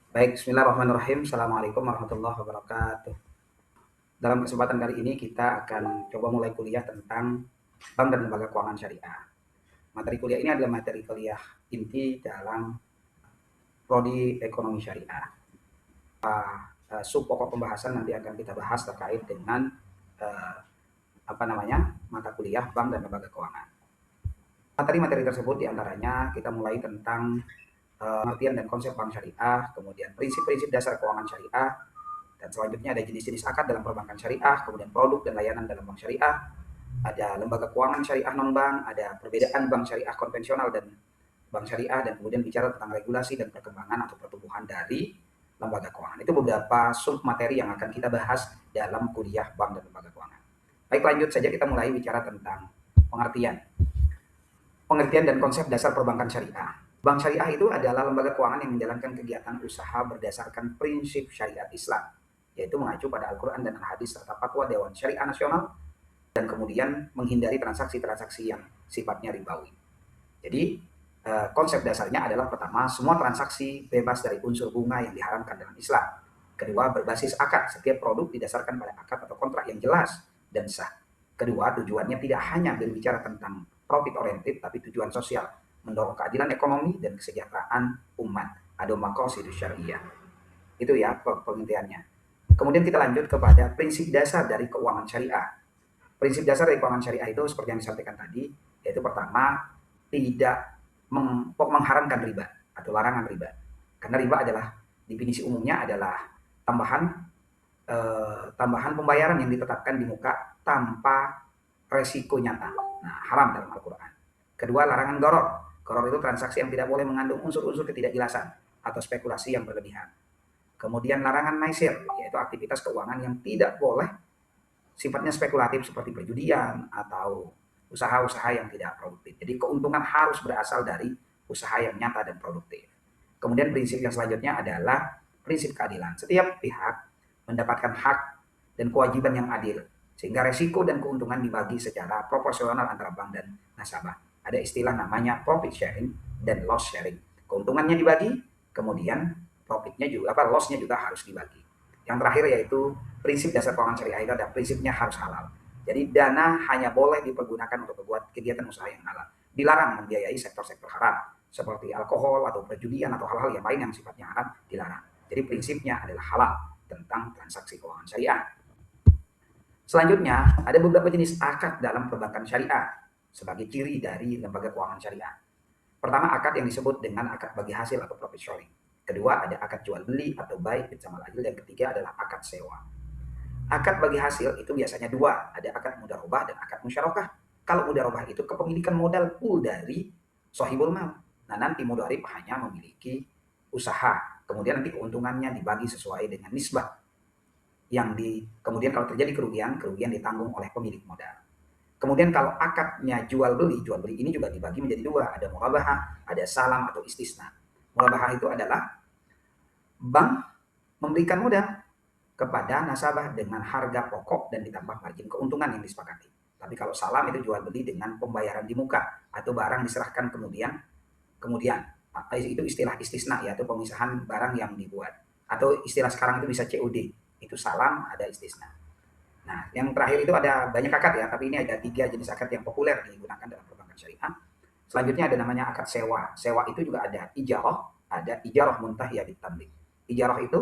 Baik, bismillahirrahmanirrahim. Assalamualaikum warahmatullahi wabarakatuh. Dalam kesempatan kali ini kita akan coba mulai kuliah tentang bank dan lembaga keuangan syariah. Materi kuliah ini adalah materi kuliah inti dalam prodi ekonomi syariah. Sub pokok pembahasan nanti akan kita bahas terkait dengan uh, mata kuliah bank dan lembaga keuangan. Materi-materi tersebut diantaranya kita mulai tentang pengertian dan konsep bank syariah, kemudian prinsip-prinsip dasar keuangan syariah, dan selanjutnya ada jenis-jenis akad dalam perbankan syariah, kemudian produk dan layanan dalam bank syariah, ada lembaga keuangan syariah non-bank, ada perbedaan bank syariah konvensional dan bank syariah, dan kemudian bicara tentang regulasi dan perkembangan atau pertumbuhan dari lembaga keuangan. Itu beberapa sub materi yang akan kita bahas dalam kuliah bank dan lembaga keuangan. Baik, lanjut saja kita mulai bicara tentang pengertian. Pengertian dan konsep dasar perbankan syariah. Bank syariah itu adalah lembaga keuangan yang menjalankan kegiatan usaha berdasarkan prinsip syariat Islam, yaitu mengacu pada Al-Quran dan Al-Hadis serta fatwa Dewan Syariah Nasional, dan kemudian menghindari transaksi-transaksi yang sifatnya ribawi. Jadi konsep dasarnya adalah pertama, semua transaksi bebas dari unsur bunga yang diharamkan dalam Islam. Kedua, berbasis akad, setiap produk didasarkan pada akad atau kontrak yang jelas dan sah. Kedua, tujuannya tidak hanya berbicara tentang profit oriented, tapi tujuan sosial, mendorong keadilan ekonomi dan kesejahteraan umat. Ada maqasidus syariah. Itu ya pengertiannya. Kemudian kita lanjut kepada prinsip dasar dari keuangan syariah. Prinsip dasar dari keuangan syariah itu seperti yang disampaikan tadi, yaitu pertama, tidak mengharamkan riba atau larangan riba. Karena riba adalah definisi umumnya adalah tambahan pembayaran yang ditetapkan di muka tanpa resiko nyata. Nah, haram dalam Al-Quran. Kedua, larangan goror. Goror itu transaksi yang tidak boleh mengandung unsur-unsur ketidakjelasan atau spekulasi yang berlebihan. Kemudian larangan maisir, yaitu aktivitas keuangan yang tidak boleh sifatnya spekulatif seperti perjudian atau usaha-usaha yang tidak produktif. Jadi keuntungan harus berasal dari usaha yang nyata dan produktif. Kemudian prinsip yang selanjutnya adalah prinsip keadilan. Setiap pihak mendapatkan hak dan kewajiban yang adil, sehingga resiko dan keuntungan dibagi secara proporsional antara bank dan nasabah. Ada istilah namanya profit sharing dan loss sharing. Keuntungannya dibagi, kemudian profitnya juga lossnya juga harus dibagi. Yang terakhir yaitu prinsip dasar keuangan syariah itu ada prinsipnya harus halal. Jadi dana hanya boleh dipergunakan untuk membuat kegiatan usaha yang halal. Dilarang membiayai sektor-sektor haram seperti alkohol atau perjudian atau hal-hal yang lain yang sifatnya haram, dilarang. Jadi prinsipnya adalah halal tentang transaksi keuangan syariah. Selanjutnya, ada beberapa jenis akad dalam perbankan syariah sebagai ciri dari lembaga keuangan syariah. Pertama, akad yang disebut dengan akad bagi hasil atau profit sharing. Kedua, ada akad jual beli atau buy sama adil. Dan ketiga adalah akad sewa. Akad bagi hasil itu biasanya dua, ada akad mudharabah dan akad musyarakah. Kalau mudharabah itu kepemilikan modal pool dari sahibul mal. Nah, nanti mudharib hanya memiliki usaha, kemudian nanti keuntungannya dibagi sesuai dengan nisbah kemudian kalau terjadi kerugian ditanggung oleh pemilik modal. Kemudian kalau akadnya jual beli ini juga dibagi menjadi dua, ada murabahah, ada salam atau istisna. Murabahah itu adalah bank memberikan modal kepada nasabah dengan harga pokok dan ditambah margin keuntungan yang disepakati. Tapi kalau salam itu jual beli dengan pembayaran di muka atau barang diserahkan kemudian itu istilah istisna ya, atau pemisahan barang yang dibuat, atau istilah sekarang itu bisa COD, itu salam, ada istisna. Nah, yang terakhir itu ada banyak akad ya, tapi ini ada 3 jenis akad yang populer digunakan dalam perbankan syariah. Selanjutnya ada namanya akad sewa. Sewa itu juga ada ijarah muntahiyah bitamlik. Ijarah itu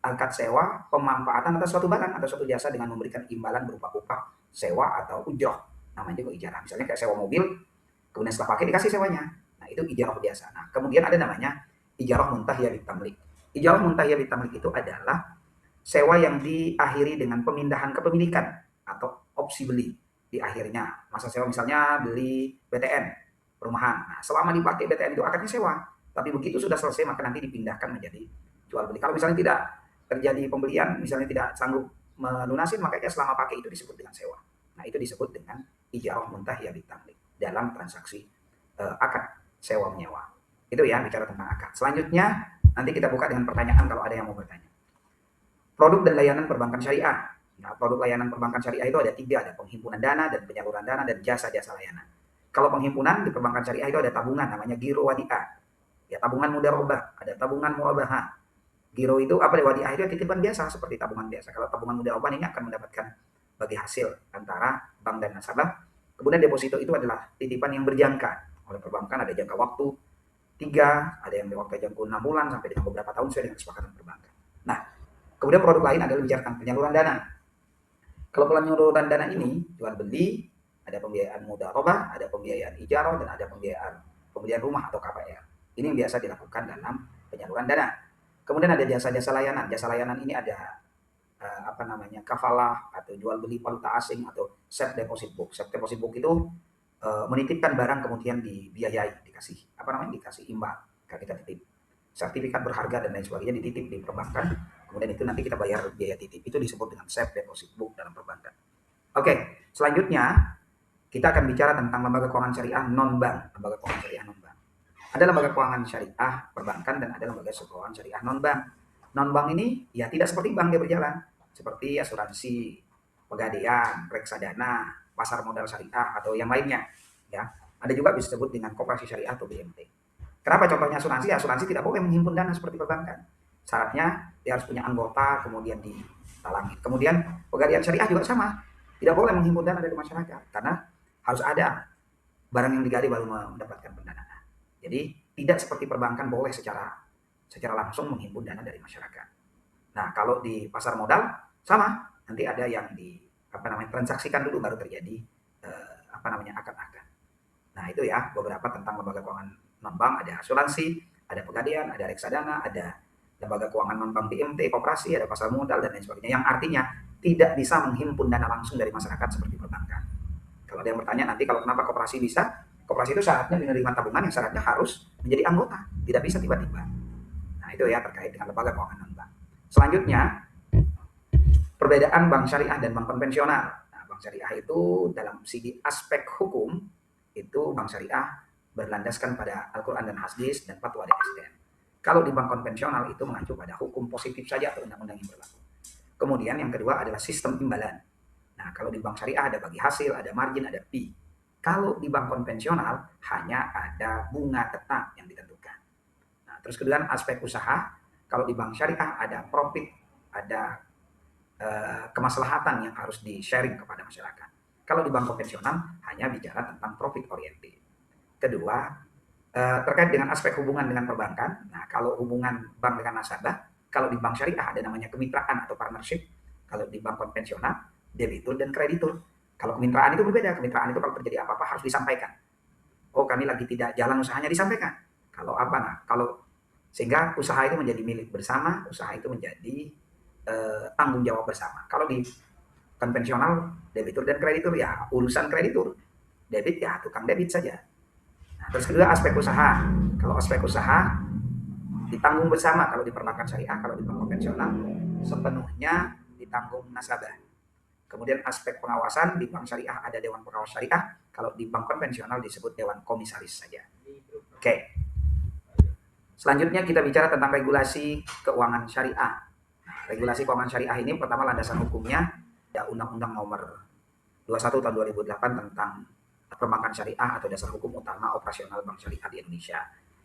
akad sewa pemanfaatan atas suatu barang atau suatu jasa dengan memberikan imbalan berupa upah sewa atau ujroh. Namanya juga ijarah. Misalnya kayak sewa mobil, kemudian setelah pakai dikasih sewanya. Nah, itu ijarah biasa. Nah, kemudian ada namanya ijarah muntahiyah bitamlik. Ijarah muntahiyah bitamlik itu adalah sewa yang diakhiri dengan pemindahan kepemilikan atau opsi beli di akhirnya. Masa sewa misalnya beli BTN, perumahan. Nah, selama dipakai BTN itu akadnya sewa. Tapi begitu sudah selesai maka nanti dipindahkan menjadi jual beli. Kalau misalnya tidak terjadi pembelian, misalnya tidak sanggup melunasin, makanya selama pakai itu disebut dengan sewa. Nah, itu disebut dengan ijarah muntahiyah bitamlik dalam transaksi akad sewa menyewa. Itu ya bicara tentang akad. Selanjutnya nanti kita buka dengan pertanyaan kalau ada yang mau bertanya. Produk dan layanan perbankan syariah. Nah, produk layanan perbankan syariah itu ada 3, ada penghimpunan dana dan penyaluran dana dan jasa-jasa layanan. Kalau penghimpunan di perbankan syariah itu ada tabungan namanya giro wadiah. Ya, tabungan mudharabah, ada tabungan murabahah. Giro itu apa, wadiah itu titipan biasa seperti tabungan biasa. Kalau tabungan mudharabah ini akan mendapatkan bagi hasil antara bank dan nasabah. Kemudian deposito itu adalah titipan yang berjangka oleh perbankan, ada jangka waktu 3, ada yang waktu jangka 6 bulan sampai dengan beberapa tahun sesuai dengan kesepakatan perbankan. Nah, kemudian produk lain adalah bicara tentang penyaluran dana. Kalau penyaluran dana ini jual beli, ada pembiayaan mudharabah, ada pembiayaan ijarah, dan ada pembelian rumah atau KPR. Ini yang biasa dilakukan dalam penyaluran dana. Kemudian ada jasa-jasa layanan. Jasa layanan ini ada kafalah atau jual beli valuta asing atau safe deposit book. Safe deposit book itu menitipkan barang kemudian dibiayai, dikasih imbal kalau kita titip. Sertifikat berharga dan lain sebagainya dititip di perbankan, kemudian itu nanti kita bayar biaya titip. Itu disebut dengan safe deposit book dalam perbankan. Oke, selanjutnya kita akan bicara tentang lembaga keuangan syariah non-bank. Lembaga keuangan syariah non-bank. Ada lembaga keuangan syariah perbankan dan ada lembaga keuangan syariah non-bank. Non-bank ini ya tidak seperti bank dia berjalan, seperti asuransi, pegadaian, reksadana, pasar modal syariah atau yang lainnya. Ya, ada juga disebut dengan koperasi syariah atau BMT. Kenapa contohnya asuransi? Asuransi tidak boleh menghimpun dana seperti perbankan. Syaratnya dia harus punya anggota, kemudian ditalangi. Kemudian pegadaian syariah juga sama, tidak boleh menghimpun dana dari masyarakat karena harus ada barang yang digali baru mendapatkan pendanaan. Jadi tidak seperti perbankan boleh secara langsung menghimpun dana dari masyarakat. Nah, kalau di pasar modal sama, nanti ada yang transaksikan dulu baru terjadi akad-akad. Nah, itu ya beberapa tentang lembaga keuangan non-bank. Ada asuransi, ada pegadaian, ada reksadana, ada lembaga keuangan non-bank BMT, koperasi, ada pasar modal dan lain sebagainya, yang artinya tidak bisa menghimpun dana langsung dari masyarakat seperti perbankan. Kalau ada yang bertanya nanti kalau kenapa koperasi bisa, koperasi itu syaratnya menerima tabungan yang syaratnya harus menjadi anggota, tidak bisa tiba-tiba. Nah, itu ya terkait dengan lembaga keuangan non-bank. Selanjutnya, perbedaan bank syariah dan bank konvensional. Nah, bank syariah itu dalam segi aspek hukum itu bank syariah berlandaskan pada Al-Quran dan hadis dan fatwa DSN. Kalau di bank konvensional itu mengacu pada hukum positif saja atau undang-undang yang berlaku. Kemudian yang kedua adalah sistem imbalan. Nah, kalau di bank syariah ada bagi hasil, ada margin, ada fee. Kalau di bank konvensional hanya ada bunga tetap yang ditentukan. Nah, terus kedua aspek usaha. Kalau di bank syariah ada profit, ada kemaslahatan yang harus di-sharing kepada masyarakat. Kalau di bank konvensional hanya bicara tentang profit oriented. Kedua, terkait dengan aspek hubungan dengan perbankan. Nah, kalau hubungan bank dengan nasabah, kalau di bank syariah ada namanya kemitraan atau partnership. Kalau di bank konvensional, debitur dan kreditur. Kalau kemitraan itu berbeda. Kemitraan itu kalau terjadi apa-apa harus disampaikan. Oh, kami lagi tidak jalan usahanya, disampaikan. Kalau sehingga usaha itu menjadi milik bersama, usaha itu menjadi tanggung jawab bersama. Kalau di konvensional, debitur dan kreditur ya urusan kreditur. Debit ya tukang debit saja. Nah, terus kedua aspek usaha. Kalau aspek usaha ditanggung bersama kalau di perbankan syariah, kalau di bank konvensional sepenuhnya ditanggung nasabah. Kemudian aspek pengawasan di bank syariah ada dewan pengawas syariah, kalau di bank konvensional disebut dewan komisaris saja. Oke. Selanjutnya kita bicara tentang regulasi keuangan syariah. Nah, regulasi keuangan syariah ini pertama landasan hukumnya ada Undang-Undang Nomor 21 tahun 2008 tentang perbankan syariah atau dasar hukum utama operasional bank syariah di Indonesia.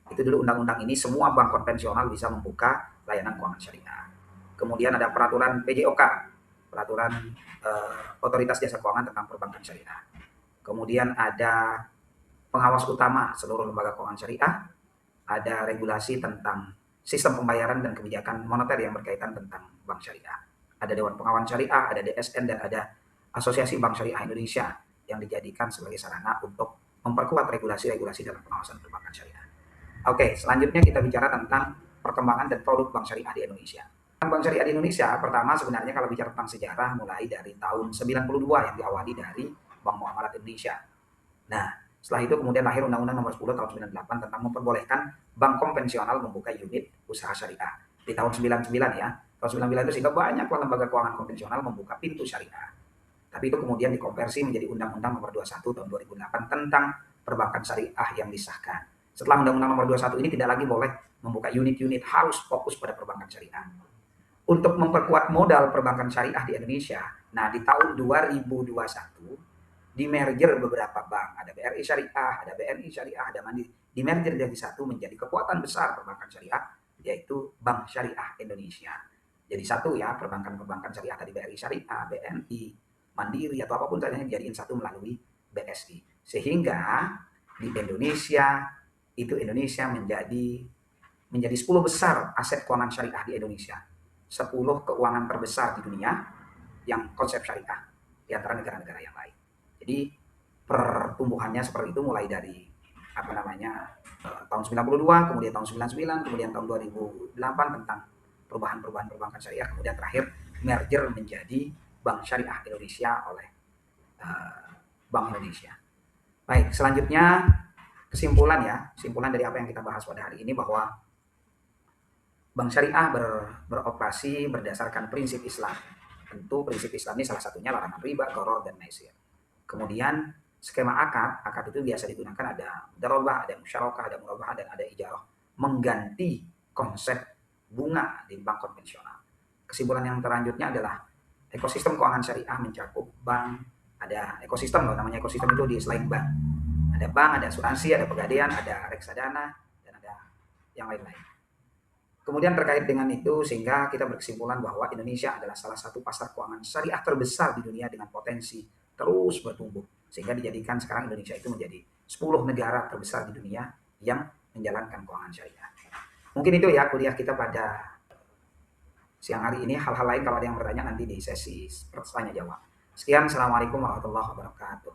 Itu dulu undang-undang ini semua bank konvensional bisa membuka layanan keuangan syariah. Kemudian ada peraturan PJOK, peraturan otoritas jasa keuangan tentang perbankan syariah. Kemudian ada pengawas utama seluruh lembaga keuangan syariah, ada regulasi tentang sistem pembayaran dan kebijakan moneter yang berkaitan tentang bank syariah. Ada Dewan Pengawas Syariah, ada DSN, dan ada Asosiasi Bank Syariah Indonesia yang dijadikan sebagai sarana untuk memperkuat regulasi-regulasi dalam pengawasan perbankan syariah. Oke, selanjutnya kita bicara tentang perkembangan dan produk bank syariah di Indonesia. Bank syariah di Indonesia, pertama sebenarnya kalau bicara tentang sejarah mulai dari tahun 92 yang diawali dari Bank Muamalat Indonesia. Nah, setelah itu kemudian lahir Undang-Undang Nomor 10 tahun 98 tentang memperbolehkan bank konvensional membuka unit usaha syariah. Di tahun 99 ya, tahun 99 itu sehingga banyak lembaga keuangan konvensional membuka pintu syariah. Tapi itu kemudian dikonversi menjadi Undang-Undang Nomor 21 tahun 2008 tentang perbankan syariah yang disahkan. Setelah Undang-Undang Nomor 21 ini tidak lagi boleh membuka unit-unit, harus fokus pada perbankan syariah. Untuk memperkuat modal perbankan syariah di Indonesia, nah di tahun 2021 di merger beberapa bank, ada BRI Syariah, ada BNI Syariah, ada Mandiri, di merger jadi satu menjadi kekuatan besar perbankan syariah yaitu Bank Syariah Indonesia. Jadi satu ya, perbankan-perbankan syariah tadi, BRI Syariah, BNI, Mandiri, atau apapun saja dijadiin satu melalui BSI. Sehingga di Indonesia, Indonesia menjadi 10 besar aset keuangan syariah di Indonesia. 10 keuangan terbesar di dunia yang konsep syariah di antara negara-negara yang lain. Jadi pertumbuhannya seperti itu mulai dari tahun 92, kemudian tahun 99, kemudian tahun 2008 tentang perubahan-perubahan perbankan syariah, kemudian terakhir merger menjadi Bank Syariah Indonesia oleh Bank Indonesia. Baik, selanjutnya kesimpulan dari apa yang kita bahas pada hari ini, bahwa Bank Syariah beroperasi berdasarkan prinsip Islam. Tentu prinsip Islam ini salah satunya larangan riba, gharar, dan maisir. Kemudian skema akad itu biasa digunakan, ada darobah, ada musyarakah, ada murabahah, dan ada ijarah, mengganti konsep bunga di bank konvensional. Kesimpulan yang selanjutnya adalah ekosistem keuangan syariah mencakup bank, ada ekosistem namanya ekosistem itu di selain bank. Ada bank, ada asuransi, ada pegadaian, ada reksadana, dan ada yang lain-lain. Kemudian terkait dengan itu, sehingga kita berkesimpulan bahwa Indonesia adalah salah satu pasar keuangan syariah terbesar di dunia dengan potensi terus bertumbuh. Sehingga dijadikan sekarang Indonesia itu menjadi 10 negara terbesar di dunia yang menjalankan keuangan syariah. Mungkin itu ya kuliah kita pada siang hari ini. Hal-hal lain kalau ada yang bertanya nanti di sesi tanya jawab. Sekian, Assalamualaikum warahmatullahi wabarakatuh.